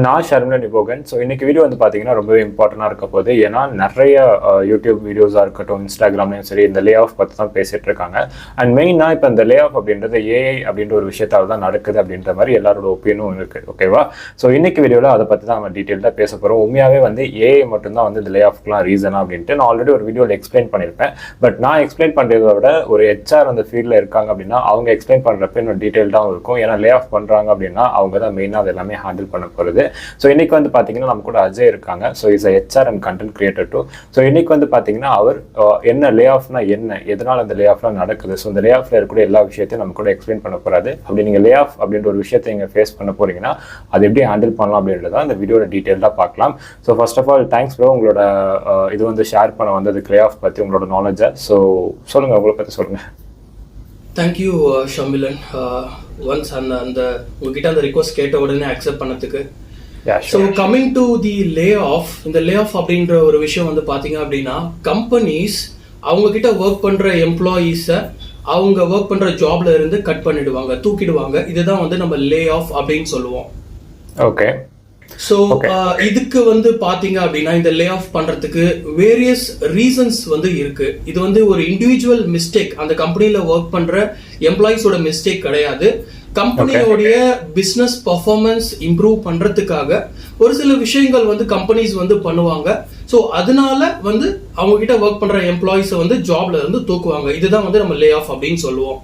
நான் ஷர்மிளன் நிபோகன். ஸோ இன்னைக்கு வீடியோ வந்து பார்த்தீங்கன்னா ரொம்பவே இம்பார்ட்டண்டாக இருக்க போகுது. ஏன்னா நிறைய யூடியூப் வீடியோஸாக இருக்கட்டும், இன்ஸ்டாகிராம்லையும் சரி இந்த லே ஆஃப் பற்றி தான் பேசிகிட்டு இருக்காங்க. அண்ட் மெயினாக இப்போ இந்த லே ஆஃப் அப்படின்றது ஏஐ அப்படின்ற ஒரு விஷயத்தால் தான் நடக்குது அப்படின்ற மாதிரி எல்லாரோட ஒப்பீனியும் இருக்குது. ஓகேவா? ஸோ இன்னைக்கு வீடியோவில் அதை பற்றி தான் நம்ம டீட்டெயில்டாக பேச போகிறோம். உண்மையாகவே வந்து ஏஐ மட்டும்தான் வந்து இந்த லே ஆஃப்க்குலாம் ரீசனா அப்படின்ட்டு நான் ஆல்ரெடி ஒரு வீடியோவில் எக்ஸ்பிளைன் பண்ணியிருப்பேன். பட் நான் எக்ஸ்பிளைன் பண்ணுறதை விட ஒரு ஹெச்ஆர் அந்த ஃபீல்டில் இருக்காங்க அப்படின்னா அவங்க எக்ஸ்பிளைன் பண்ணுறப்ப இன்னும் டீட்டெயில்டாகவும் இருக்கும். ஏன்னா லே ஆஃப் பண்ணுறாங்க அப்படின்னா அவங்க தான் மெயினாக அது எல்லாமே ஹேண்டில் பண்ண போகிறது. ஸோ இன்னைக்கு வந்து பார்த்தீங்கன்னா நம்ம கூட அஜய் இருக்காங்க. So is HR and content creator too. So இன்னைக்கு வந்து பார்த்தீங்கன்னா அவர் என்ன லே ஆஃப்னா என்ன, எதனால் அந்த லே ஆஃப்லாம் நடக்குது, ஸோ இந்த லே ஆஃப்ல இருக்கக்கூடிய எல்லா விஷயத்தையும் நம்ம கூட எக்ஸ்பிளைன் பண்ண போறாரு. அப்படி நீங்கள் லே ஆஃப் அப்படின்ற ஒரு விஷயத்தை நீங்கள் ஃபேஸ் பண்ண போறீங்கன்னா அது எப்படி ஹேண்டில் பண்ணலாம் அப்படின்றத இந்த வீடியோட டீட்டெயிலாக பார்க்கலாம். So first of all thanks bro, உங்களோட இது வந்து ஷேர் பண்ண வந்தது லே ஆஃப் பற்றி உங்களோட நாலேஜை. ஸோ சொல்லுங்கள், உங்களை பற்றி சொல்லுங்கள். தேங்க்யூ ஷமிலன், ஒன்ஸ் அந்த உங்ககிட்ட அந்த ரிக்வஸ்ட் கேட்ட உடனே அக்செப்ட் பண்ணதுக்கு. So coming to the lay off, இந்த லே ஆஃப் அப்படின்ற ஒரு விஷயம் வந்து பார்த்தீங்க அப்படின்னா கம்பெனிஸ் அவங்க கிட்ட ஒர்க் பண்ற எம்ப்ளாயீஸை அவங்க ஒர்க் பண்ற ஜாப்ல இருந்து கட் பண்ணிடுவாங்க, தூக்கிடுவாங்க. இதுதான் வந்து நம்ம லே ஆஃப் அப்படின்னு சொல்லுவோம். ஓகே. ஸோ இதுக்கு வந்து பாத்தீங்க அப்படின்னா இந்த லே ஆஃப் பண்றதுக்கு வேரியஸ் ரீசன்ஸ் வந்து இருக்கு. இது வந்து ஒரு இண்டிவிஜுவல் மிஸ்டேக், அந்த கம்பெனில ஒர்க் பண்ற எம்ப்ளாயிஸோட மிஸ்டேக் கிடையாது. கம்பெனியோடைய பிசினஸ் பர்ஃபார்மன்ஸ் இம்ப்ரூவ் பண்றதுக்காக ஒரு சில விஷயங்கள் வந்து கம்பெனிஸ் வந்து பண்ணுவாங்க. ஸோ அதனால வந்து அவங்க கிட்ட ஒர்க் பண்ற எம்ப்ளாயிஸை வந்து ஜாப்ல இருந்து தூக்குவாங்க. இதுதான் வந்து நம்ம லே ஆஃப் அப்படின்னு சொல்லுவோம்.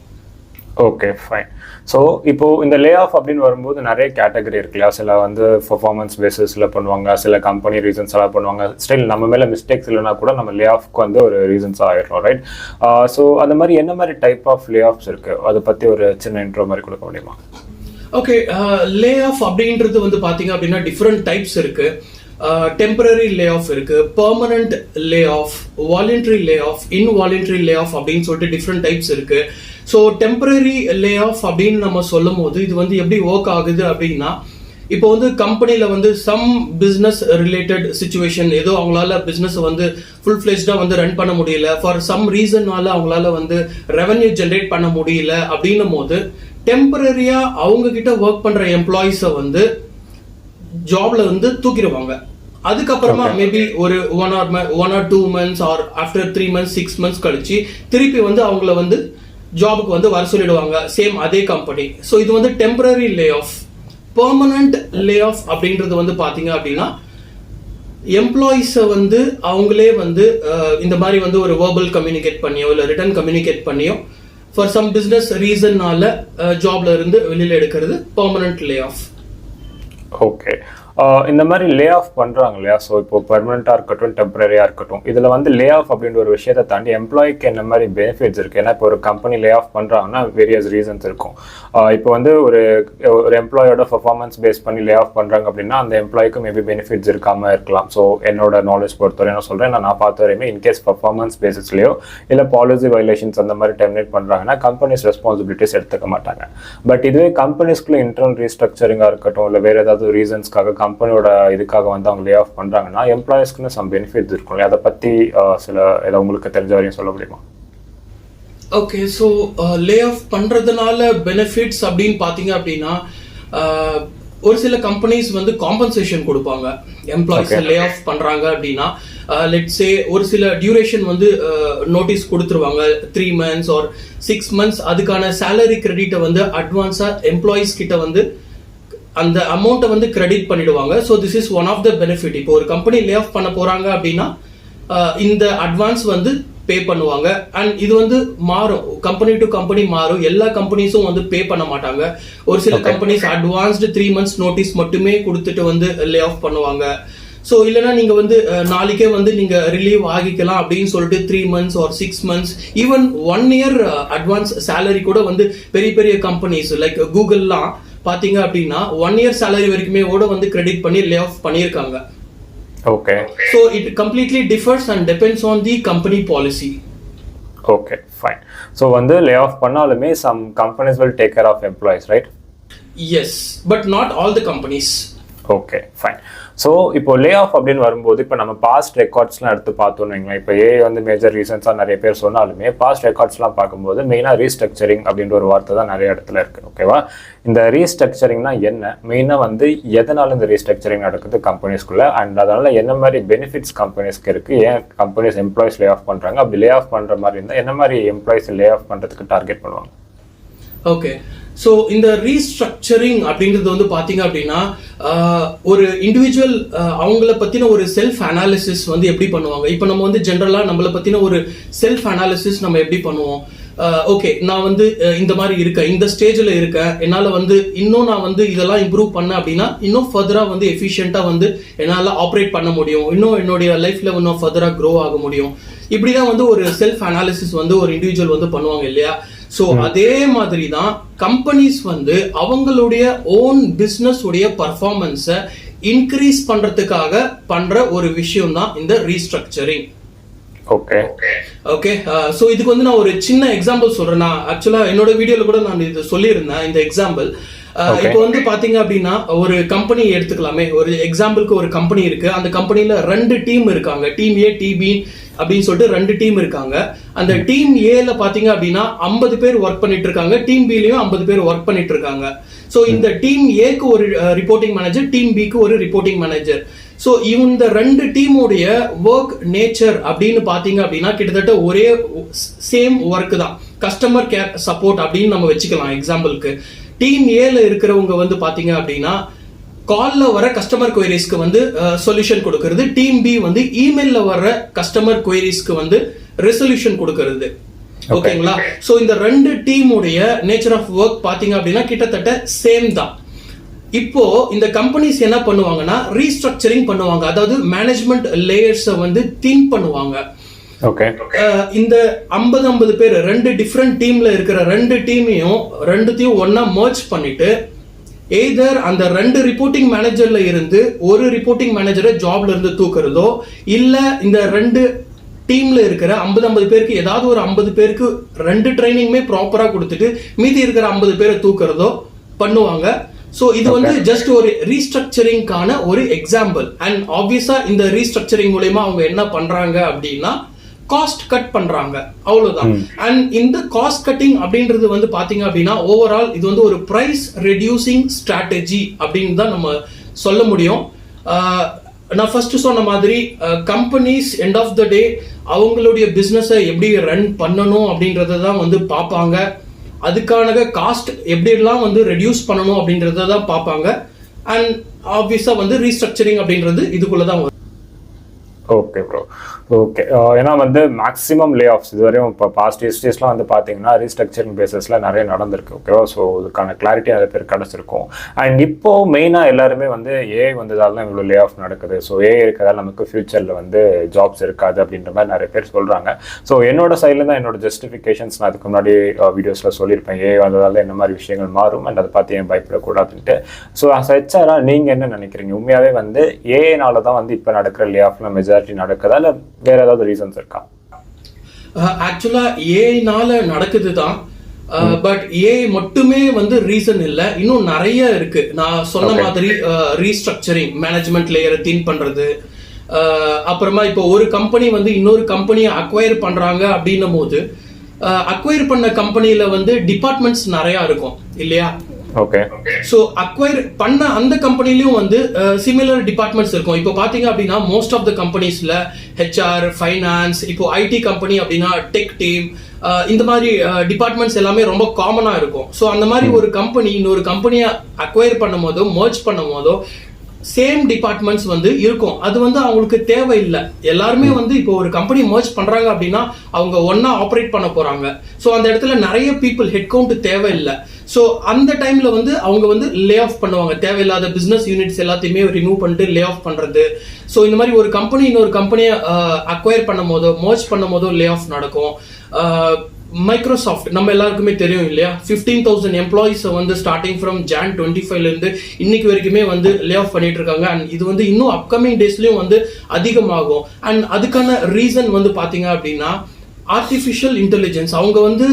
Okay, fine. ஸோ இப்போ இந்த லே ஆஃப் அப்படின்னு வரும்போது நிறைய கேட்டகரி இருக்குல்லையா? சில வந்து பர்ஃபார்மன்ஸ் பேசிஸில் பண்ணுவாங்க, சில கம்பெனி ரீசன்ஸ் எல்லாம் பண்ணுவாங்க. ஸ்டில் நம்ம மேலே மிஸ்டேக்ஸ் இல்லைனா கூட நம்ம லே ஆஃப்க்கு வந்து ஒரு ரீசன்ஸ் ஆகிடும், ரைட்? ஸோ அந்த மாதிரி என்ன மாதிரி டைப் ஆஃப் லே ஆஃப்ஸ் இருக்கு, அதை பற்றி ஒரு சின்ன இன்ட்ரோ மாதிரி கொடுக்க முடியுமா? ஓகே, லே ஆஃப் அப்படின்றது வந்து பார்த்தீங்க அப்படின்னா டிஃப்ரெண்ட் டைப்ஸ் இருக்கு. டெம்பரரி லே ஆஃப் இருக்கு, permanent lay off, voluntary lay off, involuntary lay off அப்படின்னு சொல்லிட்டு டிஃப்ரெண்ட் டைப்ஸ் இருக்கு. ஸோ டெம்பரரி லே ஆஃப் அப்படின்னு நம்ம சொல்லும் போது இது வந்து எப்படி ஒர்க் ஆகுது அப்படின்னா, இப்போ வந்து கம்பெனில வந்து சம் பிசினஸ் ரிலேட்டட் சிச்சுவேஷன், ஏதோ அவங்களால பிசினஸ் வந்து ஃபுல் ஃபிளெஜ்டா வந்து ரன் பண்ண முடியல, ஃபார் சம் ரீசன்னால அவங்களால வந்து ரெவன்யூ ஜென்ரேட் பண்ண முடியல அப்படின்னும் போது டெம்பரரியா அவங்க கிட்ட ஒர்க் பண்ற எம்ப்ளாயிஸை வந்து ஜாப்ல வந்து தூக்கிடுவாங்க. அதுக்கப்புறமா மேபி ஒரு 1 or 2 months or after 3 months 6 months கழிச்சு திருப்பி வந்து அவங்கள வந்து ஜாபுக்கு வந்து வர சொல்லிடுவாங்க, சேம் அதே கம்பெனி. ஸோ இது வந்து temporary lay off. Permanent lay off அப்படின்றது வந்து பாத்தீங்க அப்படின்னா எம்ப்ளாயிஸை வந்து அவங்களே வந்து இந்த மாதிரி வந்து ஒரு வெர்பல் கம்யூனிகேட் பண்ணியோ இல்லை ரிட்டன் கம்யூனிகேட் பண்ணியோ ஃபார் சம் பிசினஸ் ரீசன்னால ஜாப்ல இருந்து வெளியில எடுக்கிறது பெர்மனன்ட் லே ஆஃப். ஓகே. இந்த மாதிரி லே ஆஃப் பண்ணுறாங்க இல்லையா? ஸோ இப்போ பெர்மனெண்ட்டாக இருக்கட்டும், டெம்பரரியாக இருக்கட்டும், இதில் வந்து லே ஆஃப் அப்படின்ற ஒரு விஷயத்தை தாண்டி எம்ப்ளாய்க்கு என்ன மாதிரி பெனிஃபிட்ஸ் இருக்குது? ஏன்னா இப்போ ஒரு கம்பெனி லே ஆஃப் பண்ணுறாங்கன்னா வேரியஸ் ரீசன்ஸ் இருக்கும். இப்போ வந்து ஒரு எம்ப்ளாயோட பர்ஃபார்மன்ஸ் பேஸ் பண்ணி லே ஆஃப் பண்ணுறாங்க அப்படின்னா அந்த எம்ப்ளாய்க்கு மேபி பெனிஃபிட்ஸ் இருக்காமல் இருக்கலாம். ஸோ என்னோட நாலேஜ் பொறுத்தவரை என்ன சொல்கிறேன், நான் பார்த்த வரையுமே இன்கேஸ் பர்ஃபார்மன்ஸ் பேசிஸ்லையோ இல்லை பாலிசி வயலேஷன்ஸ் அந்த மாதிரி டெர்மினேட் பண்ணுறாங்கன்னா கம்பெனிஸ் ரெஸ்பான்சிபிலிட்டிஸ் எடுத்துக்க மாட்டாங்க. பட் இதுவே கம்பெனிஸ்குள்ள இன்டர்னல் ரீஸ்ட்ரக்சரிங்காக இருக்கட்டும் இல்லை வேறு ஏதாவது ரீசன்ஸ்க்காக கம்பெனியோட இதுக்காக வந்து அவங்க லே ஆஃப் பண்றாங்கன்னா எம்ப்ளாயிஸ்க்குன்னு சம் பெனிஃபிட்ஸ் இருக்கும். அதை பத்தி சில ஏதாவது உங்களுக்கு தெரிஞ்ச வரையும் சொல்ல முடியுமா? ஓகே, ஸோ லே ஆஃப் பண்றதுனால பெனிஃபிட்ஸ் அப்படின்னு பாத்தீங்க அப்படின்னா ஒரு சில கம்பெனிஸ் வந்து காம்பன்சேஷன் கொடுப்பாங்க. எம்ப்ளாயிஸ் லே ஆஃப் பண்றாங்க அப்படின்னா லெட்ஸ் சே ஒரு சில டியூரேஷன் வந்து நோட்டீஸ் கொடுத்துருவாங்க, 3 months or 6 months. அதுக்கான சேலரி கிரெடிட்டை வந்து அட்வான்ஸா எம்ப்ளாயிஸ் கிட்ட வந்து அந்த அமௌண்ட்டை வந்து கிரெடிட் பண்ணிடுவாங்க. So this is one of the benefit. இப்போ ஒரு கம்பெனி லே ஆஃப் பண்ண போறாங்க அப்படின்னா இந்த அட்வான்ஸ் வந்து பே பண்ணுவாங்க. அண்ட் இது வந்து மாறும், கம்பெனி டு கம்பெனி மாறும். எல்லா கம்பெனிஸும் வந்து பே பண்ண மாட்டாங்க. ஒரு சில கம்பெனிஸ் அட்வான்ஸ்டு 3 months நோட்டீஸ் மட்டுமே கொடுத்துட்டு வந்து லே ஆஃப் பண்ணுவாங்க. ஸோ இல்லைன்னா நீங்க வந்து நாளைக்கே வந்து நீங்க ரிலீவ் ஆகிக்கலாம் அப்படின்னு சொல்லிட்டு 3 months or 6 months, even 1 year advance salary கூட வந்து பெரிய பெரிய கம்பெனிஸ் லைக் கூகுள்லாம் பாத்தீங்க அப்படின்னா 1 year சேலரி வரைக்குமே கூட வந்து கிரெடிட் பண்ணி லே ஆஃப் பண்ணியிருக்காங்க. Okay. So it completely differs and depends on the company policy. Okay, fine. So வந்து லே ஆஃப் பண்ணாலுமே some companies will take care of employees, right? Yes, but not all the companies. Okay fine. So இப்போ lay of அப்படின்னு வரும்போது இப்போ நம்ம past ரெக்கார்ட்ஸ்லாம் எடுத்து பார்த்தோன்னு வைங்களேன். இப்போ ஏஐ வந்து மேஜர் ரீசன்ஸாக நிறைய பேர் சொன்னாலுமே பாஸ்ட் ரெக்கார்ட்ஸ்லாம் பார்க்கும்போது மெயினாக ரீஸ்ட்ரக்சரிங் அப்படின்ற ஒரு வார்த்தை தான் நிறைய இடத்துல இருக்குது. ஓகேவா, இந்த ரீஸ்ட்ரக்சரிங்னா என்ன, மெயினாக வந்து எதனால இந்த ரீஸ்ட்ரக்சரிங் நடக்குது கம்பெனிஸ்குள்ளே, அண்ட் அதனால என்ன மாதிரி பெனிஃபிட்ஸ் கம்பெனிஸ்க்கு இருக்குது, ஏன் கம்பெனிஸ் எம்ப்ளாயிஸ் லே ஆஃப் பண்ணுறாங்க, அப்படி லே ஆஃப் பண்ணுற மாதிரி இருந்தால் என்ன மாதிரி எம்ப்ளாயிஸ் லே ஆஃப் பண்ணுறதுக்கு டார்கெட் பண்ணுவாங்க? ஓகே, ஸோ இந்த ரீஸ்ட்ரக்சரிங் அப்படின்றது வந்து பார்த்தீங்க அப்படின்னா ஒரு இண்டிவிஜுவல் அவங்கள பற்றின ஒரு செல்ஃப் அனாலிசிஸ் வந்து எப்படி பண்ணுவாங்க. இப்போ நம்ம வந்து ஜென்ரலாக நம்மளை பற்றின ஒரு செல்ஃப் அனாலிசிஸ் நம்ம எப்படி பண்ணுவோம். ஓகே, நான் வந்து இந்த மாதிரி இருக்கேன், இந்த ஸ்டேஜில் இருக்கேன், என்னால் வந்து இன்னும் நான் வந்து இதெல்லாம் இம்ப்ரூவ் பண்ணேன் அப்படின்னா இன்னும் ஃபர்தராக வந்து எஃபிஷியண்ட்டாக வந்து என்னால் ஆப்ரேட் பண்ண முடியும், இன்னும் என்னுடைய லைஃப்பில் இன்னும் ஃபர்தராக க்ரோ ஆக முடியும். இப்படி தான் வந்து ஒரு செல்ஃப் அனாலிசிஸ் வந்து ஒரு இண்டிவிஜுவல் வந்து பண்ணுவாங்க இல்லையா. ஸோ அதே மாதிரி தான் கம்பெனிஸ் வந்து அவங்களுடைய ஓன் பிஸ்னஸ் உடைய பர்ஃபார்மன்ஸை இன்க்ரீஸ் பண்றதுக்காக பண்ற ஒரு விஷயம் தான் இந்த ரீஸ்ட்ரக்சரிங். ஓகே ஓகே, ஸோ இதுக்கு வந்து நான் ஒரு சின்ன எக்ஸாம்பிள் சொல்றேன். நான் ஆக்சுவலா என்னோட வீடியோல கூட நான் இது சொல்லியிருந்தேன் இந்த எக்ஸாம்பிள். இப்போ வந்து பாத்தீங்க அப்படின்னா ஒரு கம்பெனி எடுத்துக்கலாமே. ஒரு எக்ஸாம்பிளுக்கு ஒரு கம்பெனி இருக்கு, அந்த கம்பெனில 2 டீம் இருக்காங்க, டீம் ஏ டீம் பி அப்படின்னு சொல்லிட்டு 2 டீம் இருக்காங்க. அந்த டீம் ஏல பாத்தீங்க அப்படின்னா 50 பேர் ஒர்க் பண்ணிட்டு இருக்காங்க, டீம் பிலயும் 50 பேர் ஒர்க் பண்ணிட்டு இருக்காங்க. ஸோ இந்த டீம் ஏக்கு ஒரு ரிப்போர்ட்டிங் மேனேஜர், டீம் பிக்கு ஒரு ரிப்போர்ட்டிங் மேனேஜர். ஸோ இந்த 2 டீமுடைய ஒர்க் நேச்சர் அப்படின்னு பாத்தீங்க அப்படின்னா கிட்டத்தட்ட ஒரே சேம் ஒர்க் தான். கஸ்டமர் கேர் சப்போர்ட் அப்படின்னு நம்ம வச்சுக்கலாம் எக்ஸாம்பிளுக்கு. டீம் ஏல இருக்கிறவங்க வந்து பாத்தீங்க அப்படின்னா கால்ல வர கஸ்டமர் குவரிஸ்க்கு வந்து சொல்யூஷன் கொடுக்கிறது, டீம் பி வந்து இமெயில்ல வர கஸ்டமர் குவரிஸ்க்கு வந்து ரெசல்யூஷன் கொடுக்கிறது. ஓகேங்களா. சோ இந்த 2 டீமுடைய நேச்சர் ஆஃப் ஒர்க் பாத்தீங்க அப்படின்னா கிட்டத்தட்ட சேம் தான். இப்போ இந்த கம்பெனிஸ் என்ன பண்ணுவாங்கன்னா ரீஸ்ட்ரக்சரிங் பண்ணுவாங்க, அதாவது மேனேஜ்மெண்ட் லேயர்ஸை வந்து தின் பண்ணுவாங்க. இந்த 50 பேர் 2 டிஃபரெண்ட் டீம்ல இருக்கிற 2 டீமையும் ஒன்னா மர்ஜ் பண்ணிட்டு எய்தர் அந்த 2 ரிப்போர்ட்டிங் மேனேஜர்ல இருந்து ஒரு ரிப்போர்ட்டிங் மேனேஜரை ஜாப்ல இருந்து தூக்குறதோ, இல்ல இந்த 2 டீம்ல இருக்கிற 50 பேருக்கு ஏதாவது ஒரு 50 பேருக்கு 2 ட்ரைனிங்குமே ப்ராப்பரா கொடுத்துட்டு மீதி இருக்கிற 50 பேரை தூக்குறதோ பண்ணுவாங்க. சோ இது வந்து ஜஸ்ட் ஒரு ரீஸ்ட்ரக்சரிங்கான ஒரு எக்ஸாம்பிள். அண்ட் ஆப்வியஸா இந்த ரீஸ்ட்ரக்சரிங் மூலமா அவங்க என்ன பண்றாங்க அப்படின்னா காஸ்ட் கட் பண்றாங்க, அவ்வளவுதான். அண்ட் இந்த காஸ்ட் கட்டிங் அப்படின்றது வந்து பாத்தீங்க அப்படின்னா ஓவரால் இது வந்து ஒரு பிரைஸ் ரெடியூசிங் ஸ்ட்ராட்டஜி அப்படின்னு தான் நம்ம சொல்ல முடியும். நான் ஃபர்ஸ்ட் சொன்ன மாதிரி கம்பெனிஸ் எண்ட் ஆஃப் த டே அவங்களுடைய பிசினஸை எப்படி ரன் பண்ணணும் அப்படின்றத தான் வந்து பார்ப்பாங்க. அதுக்கான காஸ்ட் எப்படிலாம் வந்து ரெடியூஸ் பண்ணணும் அப்படின்றத தான் பார்ப்பாங்க. அண்ட் ஆப்வியஸா வந்து ரீஸ்ட்ரக்சரிங் அப்படின்றது இதுக்குள்ளதான் வரும். Okay bro, okay. ஏன்னா வந்து மேக்ஸிமம் லே ஆஃப்ஸ் இதுவரையும் இப்போ பாஸ்ட் ஹிஸ்ட்ரிஸ்லாம் வந்து பார்த்தீங்கன்னா ரீஸ்ட்ரக்சரிங் பேசஸில் நிறைய நடந்திருக்கு. ஓகேவா, ஸோ இதுக்கான கிளாரிட்டி நிறைய பேர் கிடச்சிருக்கும். அண்ட் இப்போ மெயினாக எல்லாருமே வந்து ஏஐ வந்ததால் தான் இவ்வளோ லே ஆஃப் நடக்குது. ஸோ ஏஐ இருக்கிறதால நமக்கு ஃபியூச்சரில் வந்து ஜாப்ஸ் இருக்காது அப்படின்ற மாதிரி நிறைய பேர் சொல்கிறாங்க. ஸோ என்னோட சைடில் தான் என்னோட ஜஸ்டிஃபிகேஷன்ஸ் நான் அதுக்கு முன்னாடி வீடியோஸில் சொல்லியிருப்பேன், ஏஐ வந்ததால் என்ன மாதிரி விஷயங்கள் மாறும் அண்ட் அதை பார்த்து ஏன் பயப்படக்கூடாதுன்ட்டு. ஸோ அஸ் ஹெச்ஆரா நீங்கள் என்ன நினைக்கிறீங்க? உண்மையாகவே வந்து ஏஐனால தான் வந்து இப்போ நடக்கிற லே ஆஃப்ல மெஜாரிட்டி நடக்குதா, இல்லை வேற ஏதாவது ரீசன்ஸ் இருக்கா? ஆக்சுவலா ஏஐனால நடக்குது தான், பட் ஏஐ மட்டுமே வந்து ரீசன் இல்ல, இன்னும் நிறைய இருக்கு. நான் சொன்ன மாதிரி ரீஸ்ட்ரக்சரிங், மேனேஜ்மெண்ட் லேயரை தின் பண்றது, அப்புறமா இப்போ ஒரு கம்பெனி வந்து இன்னொரு கம்பெனியை அக்வயர் பண்றாங்க அப்படின்னும் போது அக்வயர் பண்ண கம்பெனில வந்து டிபார்ட்மெண்ட்ஸ் நிறைய இருக்கும் இல்லையா. ஓகே, சோ அக்வயர் பண்ண அந்த கம்பெனிலயும் வந்து சிமிலர் டிபார்ட்மெண்ட்ஸ் இருக்கும். இப்போ பாத்தீங்க அப்படின்னா மோஸ்ட் ஆஃப் த கம்பெனிஸ்ல ஹெச்ஆர், ஃபைனான்ஸ், இப்போ ஐடி கம்பெனி அப்படின்னா டெக் டீம், இந்த மாதிரி டிபார்ட்மெண்ட்ஸ் எல்லாமே ரொம்ப காமனா இருக்கும். சோ அந்த மாதிரி ஒரு கம்பெனி இன்னொரு கம்பெனியை அக்வயர் பண்ணும் போதோ மர்ஜ் பண்ணும் போதோ சேம் டிபார்ட்மெண்ட்ஸ் வந்து இருக்கும். அது வந்து அவங்களுக்கு தேவையில்லை. எல்லாருமே வந்து இப்போ ஒரு கம்பெனி மர்ஜ் பண்றாங்க அப்படின்னா அவங்க ஒன்னா ஆப்ரேட் பண்ண போறாங்க. ஸோ அந்த இடத்துல நிறைய பீப்புள் ஹெட் கவுண்ட் தேவையில்லை. ஸோ அந்த டைம்ல வந்து அவங்க வந்து லே ஆஃப் பண்ணுவாங்க. தேவையில்லாத பிசினஸ் யூனிட்ஸ் எல்லாத்தையுமே ரிமூவ் பண்ணிட்டு லே ஆஃப் பண்றது. ஸோ இந்த மாதிரி ஒரு கம்பெனி இன்னொரு கம்பெனியை அக்வயர் பண்ணும் போதோ மர்ஜ் பண்ணும் போதோ லே ஆஃப் நடக்கும். மைக்ரோசாஃப்ட் நம்ம எல்லாருக்குமே தெரியும் இல்லையா, 15,000 எம்ப்ளாயிஸ் வந்து ஸ்டார்டிங் ஃப்ரம் Jan 25 இருந்து இன்னைக்கு வரைக்குமே வந்து லே ஆஃப் பண்ணிட்டு இருக்காங்க. அண்ட் இது வந்து இன்னும் அப்கமிங் டேஸ்லயும் வந்து அதிகமாகும். அண்ட் அதுக்கான ரீசன் வந்து பாத்தீங்க அப்படின்னா ஆர்டிஃபிஷியல் இன்டெலிஜென்ஸ். அவங்க வந்து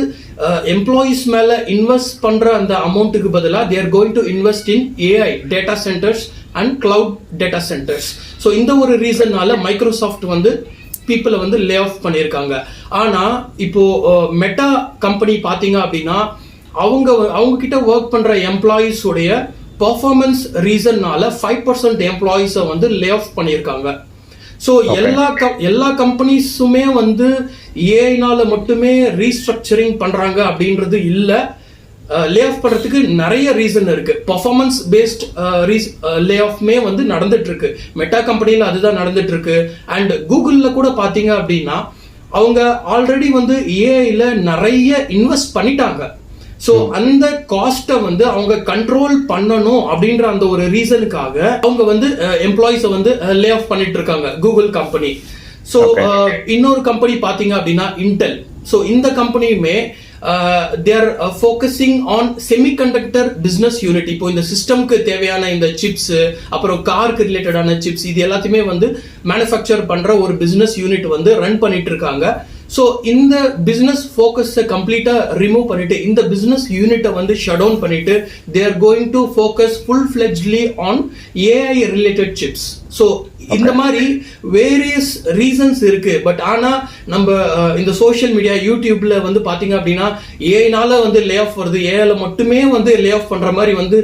எம்ப்ளாயிஸ் மேல இன்வெஸ்ட் பண்ற அந்த அமௌண்ட்டுக்கு பதிலாக they are going to invest in AI, data centres and cloud data centres. So இந்த ஒரு ரீசன்னால மைக்ரோசாஃப்ட் வந்து பீப்புளை வந்து லே ஆஃப் பண்ணியிருக்காங்க. ஆனா இப்போ மெட்டா கம்பெனி பாத்தீங்க அப்படின்னா அவங்க கிட்ட ஒர்க் பண்ற எம்ப்ளாயிஸ் உடைய பெர்ஃபார்மன்ஸ் ரீசன்னால 5% எம்ப்ளாயிஸை வந்து லே ஆஃப் பண்ணியிருக்காங்க. ஸோ எல்லா கம்பெனிஸுமே வந்து ஏஐனால மட்டுமே ரீஸ்ட்ரக்சரிங் பண்றாங்க அப்படின்றது இல்லை. லே ஆஃப் பண்றதுக்கு நிறைய ரீசன் இருக்கு. பெர்ஃபார்மன்ஸ் பேஸ்ட் லே ஆஃப்மே வந்து நடந்துட்டு இருக்கு. மெட்டா கம்பெனில அதுதான் நடந்துட்டு இருக்கு. அண்ட் கூகுள்ல கூட பாத்தீங்க அப்படின்னா அவங்க ஆல்ரெடி வந்து ஏஐல நிறைய இன்வெஸ்ட் பண்ணிட்டாங்க. சோ அந்த காஸ்ட்டை வந்து அவங்க கண்ட்ரோல் பண்ணணும் அப்படின்ற அந்த ஒரு ரீசனுக்காக அவங்க வந்து எம்ப்ளாயிஸை வந்து லே ஆஃப் பண்ணிட்டு இருக்காங்க கூகுள் கம்பெனி. சோ இன்னொரு கம்பெனி பாத்தீங்க அப்படின்னா இன்டெல். சோ இந்த கம்பெனியுமே they are focusing on semiconductor business unit. இப்போ இந்த சிஸ்டம்க்கு தேவையான இந்த சிப்ஸ், அப்புறம் காருக்கு ரிலேட்டடான சிப்ஸ், இது எல்லாத்தையுமே வந்து மேனுஃபேக்சர் பண்ற ஒரு பிசினஸ் யூனிட் வந்து ரன் பண்ணிட்டு இருக்காங்க. ஸோ இந்த பிசினஸ் ஃபோக்கஸை கம்ப்ளீட்டா ரிமூவ் பண்ணிட்டு இந்த பிசினஸ் யூனிட்டை வந்து ஷட் டவுன் பண்ணிட்டு they are going to focus full fledgedly on AI related chips. So இந்த மாதிரி வேரியஸ் ரீசன்ஸ் இருக்கு. பட் ஆனா நம்ம இந்த சோஷியல் மீடியா யூடியூப்ல வந்து பாத்தீங்க அப்படின்னா ஏஐனால வந்து லே ஆஃப் வருது, ஏஐல மட்டுமே வந்து லே ஆஃப் பண்ற மாதிரி வந்து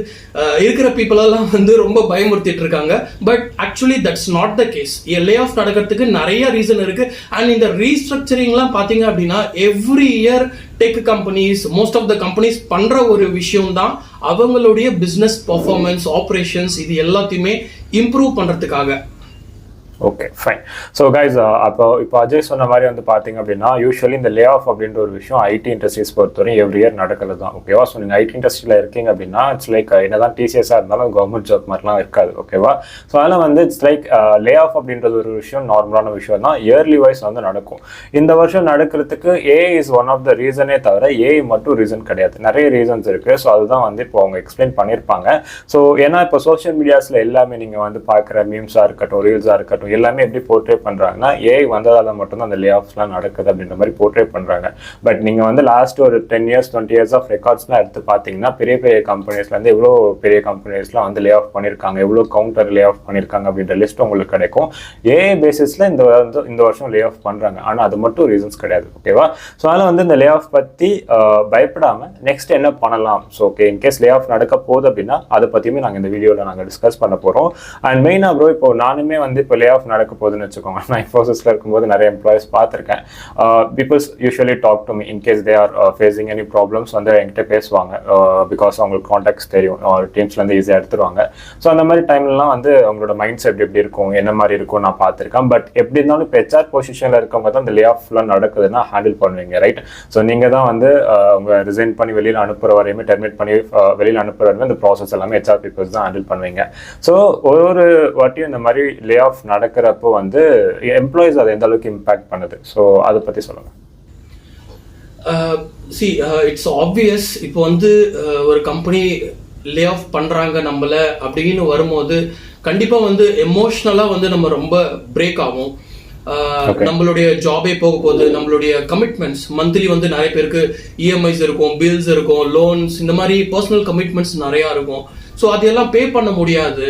இருக்கிற பீப்புள் எல்லாம் வந்து ரொம்ப பயமுறுத்திட்டு இருக்காங்க. But actually that's not the case. Lay off நடக்கிறதுக்கு நிறைய ரீசன் இருக்கு. அண்ட் இந்த ரீஸ்ட்ரக்சரிங்லாம் பாத்தீங்க அப்படின்னா every year tech companies, most of the companies பண்ற ஒரு விஷயம் தான் அவங்களுடைய பிசினஸ் பர்ஃபார்மன்ஸ், ஆப்ரேஷன்ஸ் இது எல்லாத்தையுமே இம்ப்ரூவ் பண்றதுக்காக. Okay fine. ஸோ கைஸ் இப்போ அஜய் சொன்ன மாதிரி வந்து பார்த்தீங்க அப்படின்னா யூஸ்வலி இந்த லே ஆஃப் அப்படின்ற ஒரு விஷயம் ஐடி இண்டஸ்ட்ரீஸ் பொறுத்தவரை எவ்ரி இயர் நடக்கிறது தான். ஓகேவா? ஸோ நீங்கள் ஐடி இண்டஸ்ட்ரியில் இருக்கீங்க அப்படின்னா இட்ஸ் லைக் என்னதான் டிசிஎஸ்ஸாக இருந்தாலும் கவர்மெண்ட் ஜாப் மாதிரிலாம் இருக்காது. ஓகேவா? ஸோ அதனால் வந்து இட்ஸ் லைக் லே ஆஃப் அப்படின்றது ஒரு விஷயம் நார்மலான விஷயம் தான். இயர்லி வைஸ் வந்து நடக்கும். இந்த வருஷம் நடக்கிறதுக்கு AI is one of the ரீசனே தவிர ஏஐ மட்டும் ரீசன் கிடையாது. நிறைய ரீசன்ஸ் இருக்குது. ஸோ அதுதான் வந்து இப்போ அவங்க எக்ஸ்பிளைன் பண்ணியிருப்பாங்க. ஸோ ஏன்னா இப்போ சோஷியல் மீடியாஸில் எல்லாமே நீங்கள் வந்து பார்க்குற மீம்ஸாக இருக்கட்டும், ரீல்ஸாக இருக்கட்டும், எல்லாமே எப்படி போர்ட்ரே பண்றாங்கன்னா ஏஐ வந்ததால மட்டும்தான் அந்த லே ஆஃப்ஸ்லாம் நடக்குது அப்படின்ற மாதிரி போர்ட்ரே பண்றாங்க. பட் நீங்க வந்து லாஸ்ட் ஒரு 10 years 20 years ஆஃப் ரெக்கார்ட்ஸ்லாம் எடுத்து பார்த்தீங்கன்னா பெரிய பெரிய கம்பெனிஸ்ல இருந்து எவ்வளோ பெரிய கம்பெனிஸ்லாம் வந்து லே ஆஃப் பண்ணியிருக்காங்க, எவ்வளோ கவுண்டர் லே ஆஃப் பண்ணியிருக்காங்க அப்படின்ற லிஸ்ட் உங்களுக்கு கிடைக்கும். ஏஐ பேசிஸ்ல இந்த வருஷம் லே ஆஃப் பண்றாங்க. ஆனால் அது மட்டும் ரீசன்ஸ் கிடையாது. ஓகேவா? ஸோ அதனால வந்து இந்த லே ஆஃப் பத்தி பயப்படாம நெக்ஸ்ட் என்ன பண்ணலாம். So okay, in case lay off நடக்க போகுது அப்படின்னா அதை பத்தியுமே நாங்கள் இந்த வீடியோவில் நாங்கள் டிஸ்கஸ் பண்ண போகிறோம். அண்ட் மெயினாக ப்ரோ இப்போ நானுமே வந்து இப்போ லே ஆஃப் நடக்க போகுதுன்னு வச்சுக்கோங்க. நான் இன்ஃபோசிஸ்ல இருக்கும்போது நிறைய எம்ப்ளாயிஸ் பார்த்துருக்கேன். Peoples usually talk to me in case they are facing any problems வந்து என்கிட்ட பேசுவாங்க. பிகாஸ் அவங்களுக்கு கான்டாக்ட்ஸ் தெரியும், டீம்ஸ்லேருந்து ஈஸியாக எடுத்துருவாங்க. ஸோ அந்த மாதிரி டைம்லாம் வந்து அவங்களோட மைண்ட் செட் எப்படி இருக்கும், என்ன மாதிரி இருக்கும் நான் பார்த்துருக்கேன். பட் எப்படி இருந்தாலும் இப்போ ஹெச்ஆர் பொசிஷனில் இருக்கவங்க தான் இந்த லே ஆஃப்லாம் நடக்குதுன்னா ஹேண்டில் பண்ணுவீங்க, ரைட்? ஸோ நீங்கள் தான் வந்து அவங்க ரிசைன் பண்ணி வெளியில் அனுப்புகிற வரையுமே, டெர்மினேட் பண்ணி வெளியில் அனுப்புகிற வரையுமே இந்த ப்ராசஸ் எல்லாமே ஹெச்ஆர் பீப்புள்ஸ் தான் ஹேண்டில் பண்ணுவீங்க. ஸோ ஒரு வாட்டியும் இந்த மாதிரி லே ஆஃப் நடக்கிறப்போ வந்து எம்ப்ளாயிஸ் அதை எந்த அளவுக்கு இம்பாக்ட் பண்ணுது. ஸோ அதை பற்றி சொல்லுங்க. It's obvious. இப்போ வந்து ஒரு கம்பெனி லே ஆஃப் பண்றாங்க நம்மள அப்படின்னு வரும்போது கண்டிப்பா வந்து எமோஷனலா வந்து நம்ம ரொம்ப பிரேக் ஆகும். நம்மளுடைய ஜாபே போக போகுது, நம்மளுடைய கமிட்மெண்ட்ஸ் மந்த்லி வந்து நிறைய பேருக்கு இஎம்ஐஸ் இருக்கும், பில்ஸ் இருக்கும், லோன்ஸ், இந்த மாதிரி பர்சனல் கமிட்மெண்ட்ஸ் நிறைய இருக்கும். ஸோ அதெல்லாம் பே பண்ண முடியாது.